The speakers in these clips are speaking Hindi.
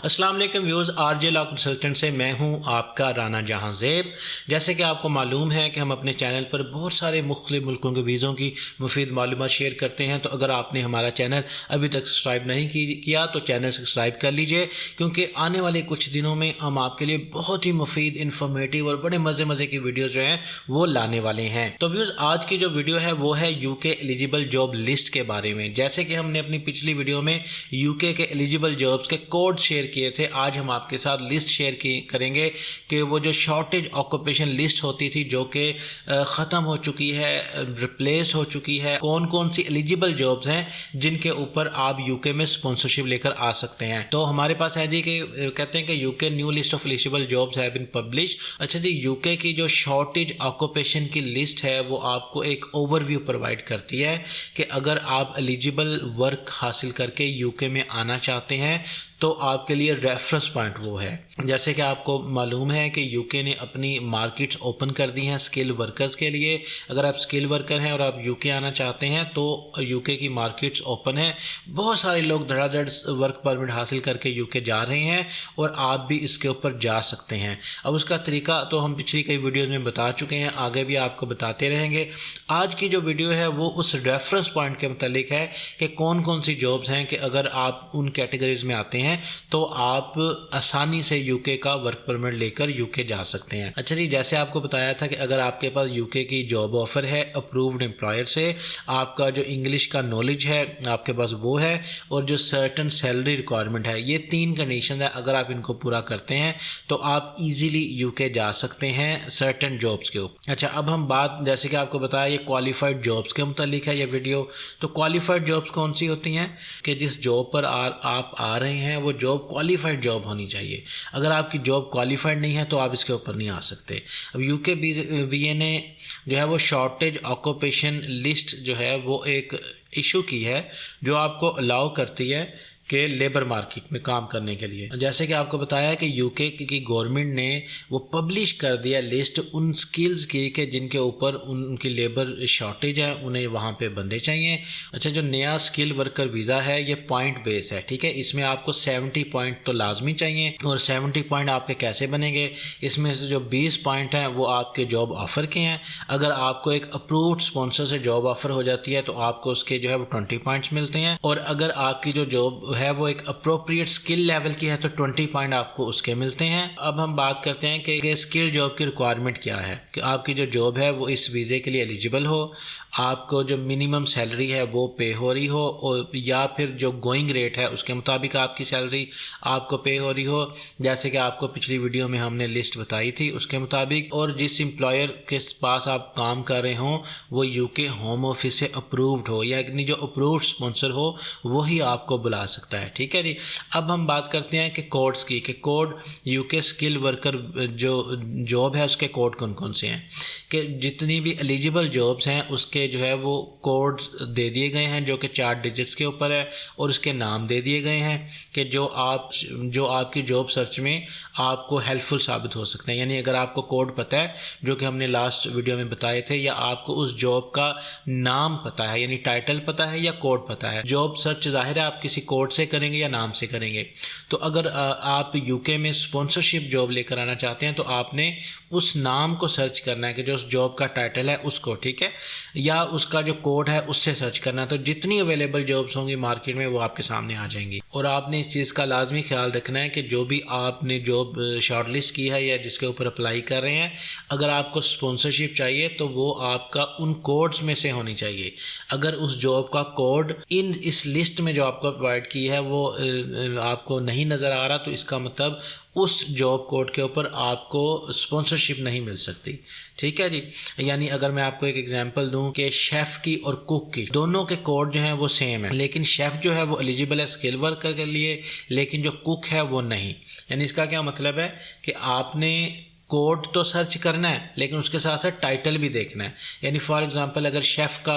अस्सलाम वालेकुम व्यूअर्स, आरजे लॉ कंसल्टेंट से मैं हूं आपका राना जहां ज़ेब। जैसे कि आपको मालूम है कि हम अपने चैनल पर बहुत सारे मुख्तलिफ मुल्कों के वीज़ों की मुफीद मालूमात शेयर करते हैं। तो अगर आपने हमारा चैनल अभी तक सब्सक्राइब नहीं किया तो चैनल सब्सक्राइब कर लीजिए, क्योंकि आने वाले कुछ दिनों में हम आपके लिए बहुत ही मुफीद, इन्फॉर्मेटिव और बड़े मज़े की वीडियोज़ जो हैं वो लाने वाले हैं। तो व्यूअर्स, आज की जो वीडियो है वो है यूके एलिजिबल जॉब लिस्ट के बारे में। जैसे कि हमने अपनी पिछली वीडियो में यूके के एलिजिबल जॉब्स के कोड शेयर किए थे, आज हम आपके साथ लिस्ट शेयर करेंगे कि वो जो शॉर्टेज ऑक्यूपेशन लिस्ट होती थी जो कि ख़त्म हो चुकी है, रिप्लेस हो चुकी है, कौन कौन सी एलिजिबल जॉब्स हैं जिनके ऊपर आप यूके में स्पॉन्सरशिप लेकर आ सकते हैं। तो हमारे पास है जी कि कहते हैं कि UK new list of eligible jobs have been publish. अच्छा जी, यूके की जो शॉर्टेज ऑक्यूपेशन की लिस्ट है वो आपको एक ओवरव्यू प्रोवाइड करती है कि अगर आप एलिजिबल वर्क हासिल करके यूके में आना चाहते हैं तो आपके लिए रेफरेंस पॉइंट वो है। जैसे कि आपको मालूम है कि यूके ने अपनी मार्केट्स ओपन कर दी हैं स्किल वर्कर्स के लिए। अगर आप स्किल वर्कर हैं और आप यूके आना चाहते हैं तो यूके की मार्केट्स ओपन है। बहुत सारे लोग धड़ाधड़ वर्क परमिट हासिल करके यूके जा रहे हैं और आप भी इसके ऊपर जा सकते हैं। अब उसका तरीका तो हम पिछली कई वीडियोज़ में बता चुके हैं, आगे भी आपको बताते रहेंगे। आज की जो वीडियो है वो उस रेफरेंस पॉइंट के मुतालिक है कि कौन कौन सी जॉब्स हैं कि अगर आप उन कैटेगरीज में आते हैं तो आप आसानी से यूके का वर्क परमिट लेकर यूके जा सकते हैं। अच्छा जी, जैसे आपको बताया था कि अगर आपके पास यूके की जॉब ऑफर है अप्रूव्ड एम्प्लॉयर से, आपका जो इंग्लिश का नॉलेज है आपके पास वो है, और जो सर्टन सैलरी रिक्वायरमेंट है, ये तीन कंडीशन है। अगर आप इनको पूरा करते हैं तो आप इजीली यूके जा सकते हैं सर्टन जॉब्स के ऊपर। अच्छा, अब हम बात, जैसे कि आपको बताया, ये क्वालिफाइड जॉब्स के मुतालिक है ये वीडियो। तो क्वालिफाइड जॉब्स कौन सी होती हैं कि जिस जॉब पर आप आ रहे हैं वो जॉब क्वालिफाइड जॉब होनी चाहिए। अगर आपकी जॉब क्वालिफाइड नहीं है तो आप इसके ऊपर नहीं आ सकते। अब यूके बीए ने जो है वो शॉर्टेज ऑक्यूपेशन लिस्ट जो है वो एक इशू की है जो आपको अलाउ करती है कि लेबर मार्केट में काम करने के लिए। जैसे कि आपको बताया कि यूके की गवर्नमेंट ने वो पब्लिश कर दिया लिस्ट उन स्किल्स की कि जिनके ऊपर उनकी लेबर शॉर्टेज है, उन्हें वहाँ पे बंदे चाहिए। अच्छा, जो नया स्किल वर्कर वीज़ा है ये पॉइंट बेस है, ठीक है। इसमें आपको 70 पॉइंट तो लाजमी चाहिए, और 70 पॉइंट आपके कैसे बनेंगे, इसमें से जो 20 पॉइंट हैं वो आपके जॉब ऑफ़र के हैं। अगर आपको एक अप्रूव्ड स्पॉन्सर से जॉब ऑफ़र हो जाती है तो आपको उसके जो है वो 20 पॉइंट्स मिलते हैं, और अगर आपकी जो जॉब है वो एक अप्रोप्रिएट स्किल लेवल की है तो 20 पॉइंट आपको उसके मिलते हैं। अब हम बात करते हैं कि स्किल जॉब की रिक्वायरमेंट क्या है, कि आपकी जो जॉब है वो इस वीज़े के लिए एलिजिबल हो, आपको जो मिनिमम सैलरी है वो पे हो रही हो, और या फिर जो गोइंग रेट है उसके मुताबिक आपकी सैलरी आपको पे हो रही हो, जैसे कि आपको पिछली वीडियो में हमने लिस्ट बताई थी उसके मुताबिक, और जिस एम्प्लॉयर के पास आप काम कर रहे हो वो यूके होम ऑफिस से अप्रूव्ड हो, यानी जो अप्रूव्ड स्पॉन्सर हो वही आपको बुला सकता है, ठीक है जी। अब हम बात करते हैं कि कोड्स की, कि कोड यूके स्किल वर्कर जो जॉब है उसके कोड कौन कौन से हैं, कि जितनी भी एलिजिबल जॉब्स हैं उसके जो है वो कोड दे दिए गए हैं जो कि 4 डिजिट्स के ऊपर है, और उसके नाम दे दिए गए हैं कि जो आपकी जॉब सर्च में आपको हेल्पफुल साबित हो सकते हैं। यानी अगर आपको कोड पता है जो कि हमने लास्ट वीडियो में बताए थे, या आपको उस जॉब का नाम पता है यानी टाइटल पता है या कोड पता है। जॉब सर्च जाहिर है आप किसी कोड से करेंगे या नाम से करेंगे। तो अगर आप यूके में स्पॉन्सरशिप जॉब लेकर आना चाहते हैं तो आपने उस नाम को सर्च करना है कि जो उस जॉब का टाइटल है उसको, ठीक है, या उसका जो कोड है उससे सर्च करना है। तो जितनी अवेलेबल जॉब्स होंगी मार्केट में वो आपके सामने आ जाएंगी, और आपने इस चीज़ का लाजमी ख्याल रखना है कि जो भी आपने जॉब शॉर्टलिस्ट की है या जिसके ऊपर अप्लाई कर रहे हैं, अगर आपको स्पॉन्सरशिप चाहिए तो वो आपका उन कोड्स में से होनी चाहिए। अगर उस जॉब का कोड इस लिस्ट में जो आपको प्रोवाइड की है वो आपको नहीं नज़र आ रहा तो इसका मतलब उस जॉब कोड के ऊपर आपको स्पॉन्सरशिप नहीं मिल सकती, ठीक है जी। यानी अगर मैं आपको एक एग्जांपल दूं कि शेफ़ की और कुक की दोनों के कोड जो हैं वो सेम है, लेकिन शेफ़ जो है वो एलिजिबल है स्किल वर्कर के लिए, लेकिन जो कुक है वो नहीं। यानी इसका क्या मतलब है कि आपने कोड तो सर्च करना है लेकिन उसके साथ साथ टाइटल भी देखना है। यानी फॉर एग्जांपल अगर शेफ़ का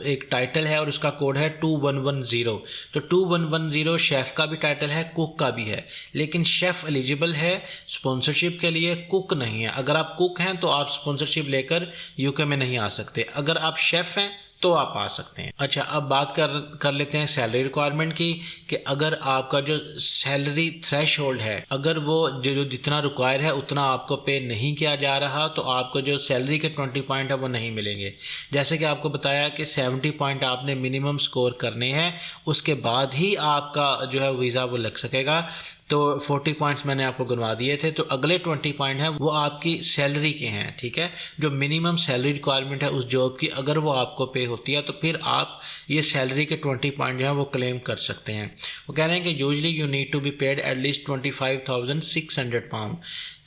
एक टाइटल है और उसका कोड है 2110, तो 2110 शेफ़ का भी टाइटल है, कुक का भी है, लेकिन शेफ़ एलिजिबल है स्पॉन्सरशिप के लिए, कुक नहीं है। अगर आप कुक हैं तो आप स्पॉन्सरशिप लेकर यूके में नहीं आ सकते। अगर आप शेफ़ हैं तो आप आ सकते हैं। अच्छा, अब बात कर लेते हैं सैलरी रिक्वायरमेंट की, कि अगर आपका जो सैलरी थ्रेशोल्ड है, अगर वो जो जितना रिक्वायर है उतना आपको पे नहीं किया जा रहा, तो आपको जो सैलरी के 20 पॉइंट है वो नहीं मिलेंगे। जैसे कि आपको बताया कि 70 पॉइंट आपने मिनिमम स्कोर करने हैं, उसके बाद ही आपका जो है वीज़ा वो लग सकेगा। तो 40 पॉइंट्स मैंने आपको गिनवा दिए थे, तो अगले 20 पॉइंट हैं वो आपकी सैलरी के हैं, ठीक है। जो मिनिमम सैलरी रिक्वायरमेंट है उस जॉब की, अगर वो आपको पे होती है तो फिर आप ये सैलरी के 20 पॉइंट जो है वो क्लेम कर सकते हैं। वो कह रहे हैं कि usually you need to be paid at least 25,600 pound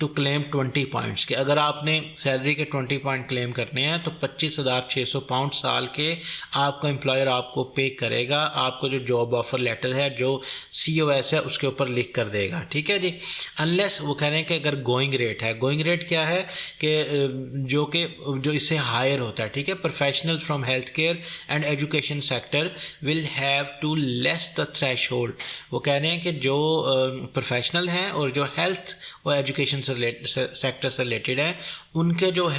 to claim 20 points, कि अगर आपने सैलरी के 20 पॉइंट क्लेम करने हैं तो 25,600 पाउंड साल के आपका एम्प्लॉयर आपको पे करेगा। आपको जो जॉब ऑफर लेटर है जो COS है उसके ऊपर लिख कर देगा, ठीक है जी। अनलेस वो कह रहे हैं कि अगर गोइंग रेट है, गोइंग रेट क्या है कि जो इससे हायर होता है, ठीक है। Professional from health care and education sector will have to less the threshold. वो कह रहे हैं कि जो प्रोफेशनल हैं और जो हेल्थ और एजुकेशन सेक्टर से रिलेटेड है, उनके जो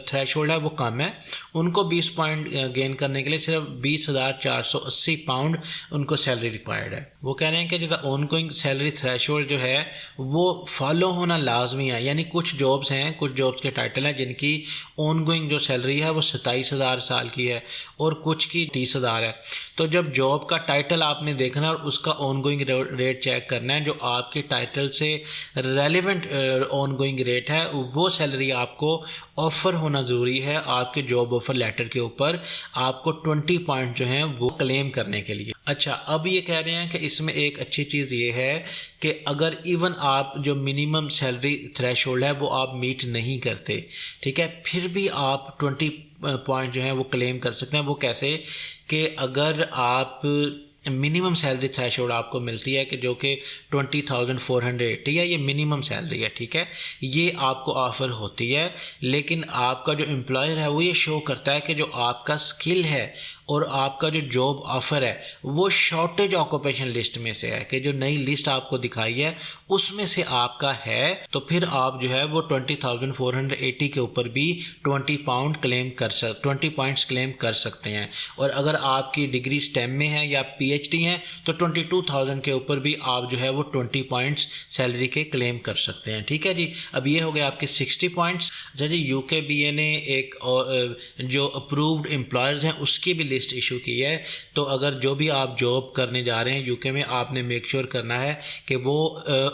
थ्रेशोल्ड है वो कम है। उनको 20 पॉइंट गेन करने के लिए सिर्फ 20,480 पाउंड उनको सैलरी रिक्वायर्ड है। वो कह रहे हैं कि जो ऑनगोइंग सैलरी थ्रेशोल्ड जो है वो फॉलो होना लाजमी है। यानी कुछ जॉब्स हैं, कुछ जॉब्स के टाइटल हैं जिनकी ऑनगोइंग जो सैलरी है वो 27,000 साल की है और कुछ की 30,000 है। तो जब जॉब का टाइटल आपने देखना है और उसका ऑनगोइंग रेट चेक करना है, जो आपके टाइटल से रेलिवेंट ऑनगोइंग रेट है, वो सैलरी आपको ऑफर होना ज़रूरी है। आपके जॉब ऑफर लेटर के ऊपर आपको 20 पॉइंट जो हैं वो क्लेम करने के लिए। अच्छा, अब ये कह रहे हैं कि इसमें एक अच्छी चीज़ ये है कि अगर इवन आप जो मिनिमम सैलरी थ्रेशोल्ड है वो आप मीट नहीं करते, ठीक है, फिर भी आप 20 पॉइंट जो है वो क्लेम कर सकते हैं। वो कैसे कि अगर आप मिनिमम सैलरी थ्रेशोल्ड आपको मिलती है कि जो कि 20,480 है, ये मिनिमम सैलरी है, ठीक है, ये आपको ऑफ़र होती है। लेकिन आपका जो एम्प्लॉयर है वो ये शो करता है कि जो आपका स्किल है और आपका जो जॉब ऑफ़र है वो शॉर्टेज ऑक्यूपेशन लिस्ट में से है, कि जो नई लिस्ट आपको दिखाई है उसमें से आपका है, तो फिर आप जो है वो 20,480 के ऊपर भी 20 पॉइंट्स क्लेम कर सकते हैं। और अगर आपकी डिग्री स्टेम में है या PhD है तो 22,000 के ऊपर भी आप जो है वो 20 पॉइंट्स सैलरी के क्लेम कर सकते हैं, ठीक है जी। अब ये हो गए आपके 60 पॉइंट्स। अच्छा जी, UKBA ने एक जो अप्रूव्ड एम्प्लॉयर्स हैं उसकी भी लिस्ट इशू की है। तो अगर जो भी आप जॉब करने जा रहे हैं UK में, आपने मेक श्योर करना है कि वो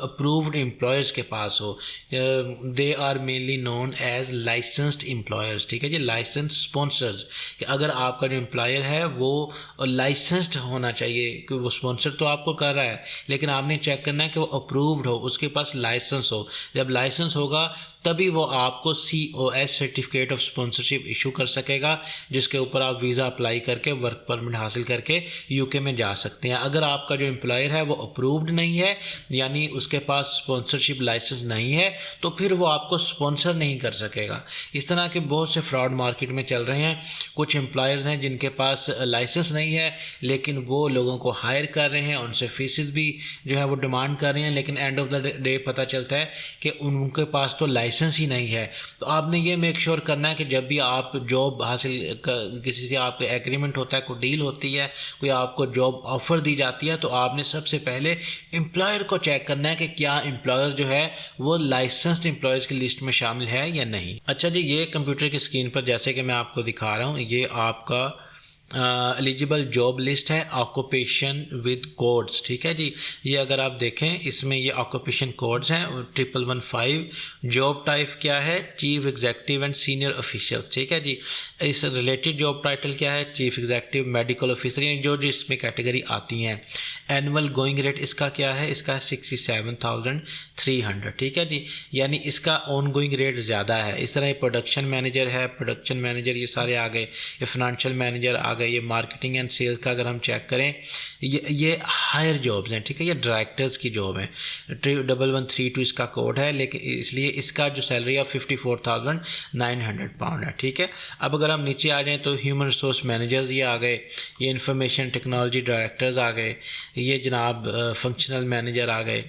अप्रूव्ड एम्प्लॉयर्स के पास हो। They are mainly known as licensed employers, ठीक है जी, लाइसेंस स्पॉन्सर्स। कि अगर आपका जो एम्प्लॉयर है वो लाइसेंस्ड होना चाहिए, कि वो स्पॉन्सर तो आपको कर रहा है लेकिन आपने चेक करना है कि वो अप्रूव्ड हो, उसके पास लाइसेंस हो। जब लाइसेंस होगा तभी वो आपको COS certificate of sponsorship issue कर सकेगा, जिसके ऊपर आप वीज़ा अप्लाई करके वर्क परमिट हासिल करके UK में जा सकते हैं। अगर आपका जो एम्प्लॉयर है वो अप्रूव्ड नहीं है, यानी उसके पास स्पॉन्सरशिप लाइसेंस नहीं है, तो फिर वो आपको स्पॉन्सर नहीं कर सकेगा। इस तरह के बहुत से फ्रॉड मार्केट में चल रहे हैं। कुछ एम्प्लॉयर्स हैं जिनके पास लाइसेंस नहीं है लेकिन वो लोगों को हायर कर रहे हैं, उनसे फीसिस भी जो है वो डिमांड कर रहे हैं, लेकिन एंड ऑफ द डे पता चलता है कि उनके पास तो लाइसेंस ही नहीं है। तो आपने ये मेक श्योर करना है कि जब भी आप जॉब हासिल किसी से आपका एग्रीमेंट होता है, कोई डील होती है, कोई आपको जॉब ऑफर दी जाती है, तो आपने सबसे पहले एम्प्लॉयर को चेक करना है कि क्या एम्प्लॉयर जो है वो लाइसेंस्ड एम्प्लॉयर्स की लिस्ट में शामिल है या नहीं। अच्छा जी, ये कंप्यूटर की स्क्रीन पर जैसे कि मैं आपको दिखा रहा हूँ, ये आपका एलिजिबल जॉब लिस्ट है ऑक्यूपेशन विद कोड्स, ठीक है जी। ये अगर आप देखें इसमें ये ऑक्यूपेशन कोड्स हैं 1115। जॉब टाइप क्या है? Chief executive and senior official, ठीक है जी। इस रिलेटेड जॉब टाइटल क्या है? चीफ एग्जीक्यूटिव मेडिकल ऑफिसर, यानी जो जो इसमें कैटेगरी आती हैं। एनुअल गोइंग रेट इसका क्या है? इसका है 67,300, ठीक है जी, यानी इसका ऑन गोइंग रेट ज़्यादा है। इस तरह प्रोडक्शन मैनेजर है, प्रोडक्शन मैनेजर ये सारे आ गए, ये फाइनेंशियल मैनेजर आ गए, ये मार्केटिंग एंड सेल्स का अगर हम चेक करें ये हायर जॉब्स हैं, ठीक है, ये डायरेक्टर्स की जॉब है। 1132 इसका कोड है, लेकिन इसलिए इसका जो सैलरी है 54,900 पाउंड है, ठीक है। अब अगर हम नीचे आ जाएँ तो ह्यूमन रिसोर्स मैनेजर्स ये आ गए, ये इंफॉर्मेशन टेक्नोलॉजी डायरेक्टर्स आ गए, ये जनाब फंक्शनल मैनेजर आ गए,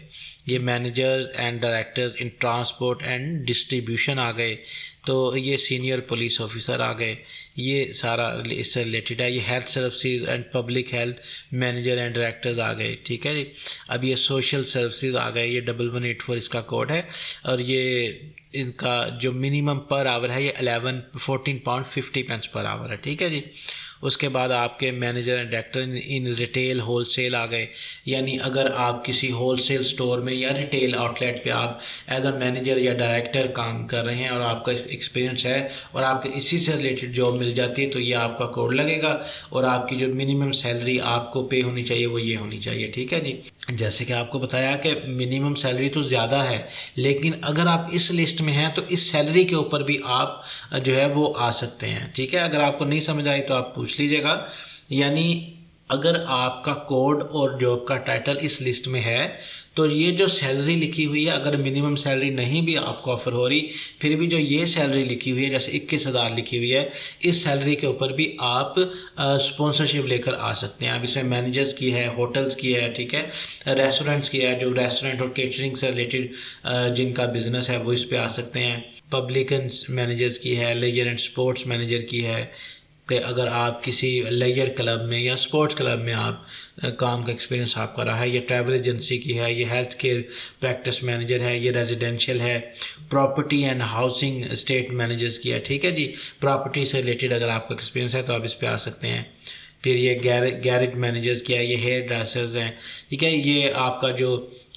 ये managers and directors in transport and distribution आ गए, तो ये सीनियर पुलिस ऑफिसर आ गए, ये सारा इससे रिलेटेड है। ये health services and public health manager and directors आ गए, ठीक है जी। अब ये सोशल सर्विसेज आ गए, ये 1118 इसका कोड है, और ये इनका जो मिनिमम पर आवर है ये 14 पाउंड 50 पेंस पर आवर है, ठीक है जी। उसके बाद आपके manager and director in retail wholesale आ गए, यानी अगर आप किसी होलसेल स्टोर में या रिटेल आउटलेट पे आप एज अ मैनेजर या डायरेक्टर काम कर रहे हैं और आपका एक्सपीरियंस है और आपके इसी से रिलेटेड जॉब मिल जाती है, तो ये आपका कोड लगेगा और आपकी जो मिनिमम सैलरी आपको पे होनी चाहिए वो ये होनी चाहिए, ठीक है जी। जैसे कि आपको बताया कि मिनिमम सैलरी तो ज़्यादा है, लेकिन अगर आप इस लिस्ट में हैं तो इस सैलरी के ऊपर भी आप जो है वो आ सकते हैं, ठीक है। अगर आपको नहीं समझ आई तो आप पूछ लीजिएगा। यानी अगर आपका कोड और जॉब का टाइटल इस लिस्ट में है तो ये जो सैलरी लिखी हुई है, अगर मिनिमम सैलरी नहीं भी आपको ऑफर हो रही, फिर भी जो ये सैलरी लिखी हुई है जैसे 21,000 लिखी हुई है, इस सैलरी के ऊपर भी आप स्पॉन्सरशिप लेकर आ सकते हैं। अब इसमें मैनेजर्स की है, होटल्स की है, ठीक है, रेस्टोरेंट्स की है, जो रेस्टोरेंट और केटरिंग से रिलेटेड जिनका बिजनेस है वो इस पे आ सकते हैं। पब्लिक मैनेजर्स की है, लेजर एंड स्पोर्ट्स मैनेजर की है, कि अगर आप किसी लेजर क्लब में या स्पोर्ट्स क्लब में आप काम का एक्सपीरियंस आपका रहा है, ये ट्रैवल एजेंसी की है, ये हेल्थ केयर प्रैक्टिस मैनेजर है, ये रेजिडेंशियल है, property and housing state managers की है, ठीक है जी। प्रॉपर्टी से रिलेटेड अगर आपका एक्सपीरियंस है तो आप इस पे आ सकते हैं। फिर ये गैरेज मैनेजर्स किया, ये हेयर ड्रेसर्स हैं, ठीक है, ये आपका जो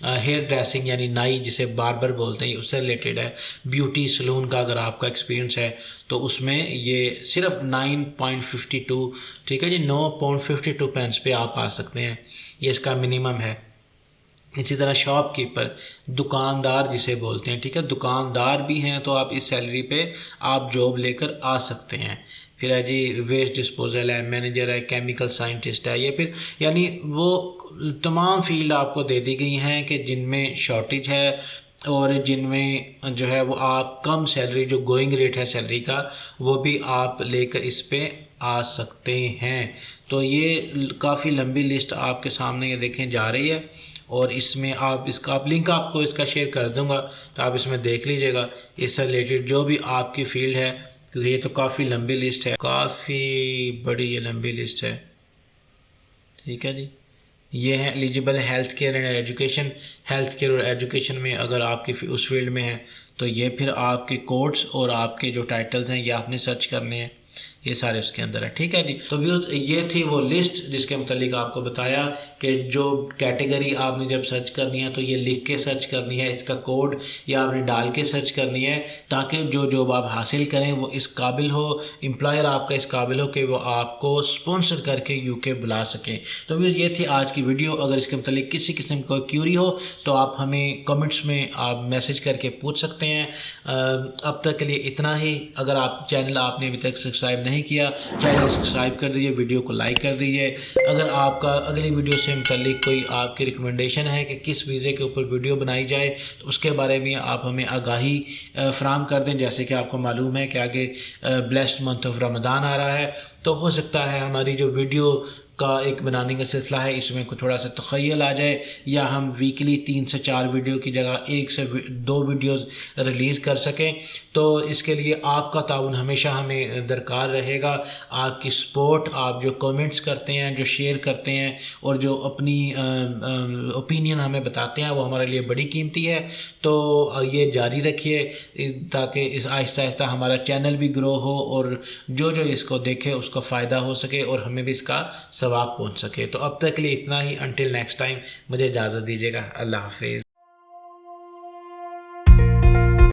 हेयर ड्रेसिंग यानी नाई जिसे बार्बर बोलते हैं उससे रिलेटेड है। ब्यूटी सलून का अगर आपका एक्सपीरियंस है तो उसमें ये सिर्फ 9.52, ठीक है जी, 9.52 पेंस पे आप आ सकते हैं, ये इसका मिनिमम है। इसी तरह शॉपकीपर, दुकानदार जिसे बोलते हैं, ठीक है, दुकानदार भी हैं तो आप इस सैलरी पे आप जॉब लेकर आ सकते हैं। फिर है जी वेस्ट डिस्पोजल है, मैनेजर है, केमिकल साइंटिस्ट है, ये फिर यानी वो तमाम फील्ड आपको दे दी गई हैं कि जिनमें शॉर्टेज है और जिनमें जो है वो आप कम सैलरी, जो गोइंग रेट है सैलरी का, वो भी आप लेकर इस पे आ सकते हैं। तो ये काफ़ी लंबी लिस्ट आपके सामने ये देखें जा रही है, और इसमें आप लिंक आपको इसका शेयर कर दूंगा तो आप इसमें देख लीजिएगा इससे रिलेटेड जो भी आपकी फील्ड है, क्योंकि ये तो काफ़ी लंबी लिस्ट है, काफ़ी बड़ी ये लंबी लिस्ट है, ठीक है जी। ये है eligible health care and education. Health care और एजुकेशन में अगर आपकी उस फील्ड में है तो ये फिर आपके कोड्स और आपके जो टाइटल्स हैं ये आपने सर्च करने हैं, ये सारे उसके अंदर है, ठीक है जी। तो व्यूअर्स ये थी वो लिस्ट जिसके मतलब आपको बताया कि जो कैटेगरी आपने जब सर्च करनी है तो ये लिख के सर्च करनी है, इसका कोड या आपने डाल के सर्च करनी है, ताकि जो जॉब आप हासिल करें वो इस काबिल हो, एम्प्लॉयर आपका इस काबिल हो कि वो आपको स्पॉन्सर करके यूके बुला सकें। तो व्यूअर्स ये थी आज की वीडियो। अगर इसके मतलब किसी किस्म की कोई क्यूरी हो तो आप हमें कमेंट्स में आप मैसेज करके पूछ सकते हैं। अब तक के लिए इतना ही। अगर आप चैनल आपने अभी तक सब्सक्राइब नहीं किया, चैनल सब्सक्राइब कर दीजिए, वीडियो को लाइक कर दीजिए। अगर आपका अगली वीडियो से मुतल्लिक कोई आपकी रिकमेंडेशन है कि किस वीज़े के ऊपर वीडियो बनाई जाए तो उसके बारे में आप हमें आगाही फ्राहम कर दें। जैसे कि आपको मालूम है कि आगे ब्लेस्ड मंथ ऑफ रमज़ान आ रहा है, तो हो सकता है हमारी जो वीडियो का एक बनाने का सिलसिला है इसमें कुछ थोड़ा सा तख़य्युल आ जाए, या हम वीकली 3 से 4 वीडियो की जगह 1 से 2 वीडियोज़ रिलीज़ कर सकें। तो इसके लिए आपका ताउन हमेशा हमें दरकार रहेगा। आपकी सपोर्ट, आप जो कमेंट्स करते हैं, जो शेयर करते हैं और जो अपनी ओपिनियन हमें बताते हैं वो हमारे लिए बड़ी कीमती है। तो ये जारी रखिए ताकि इस आहिस्ता आहिस्ता हमारा चैनल भी ग्रो हो और जो जो इसको देखे उसको फ़ायदा हो सके और हमें भी इसका सवाब पहुंच सके। तो अब तक के लिए इतना ही। अंटिल नेक्स्ट टाइम मुझे इजाज़त दीजिएगा। अल्लाह हाफिज़।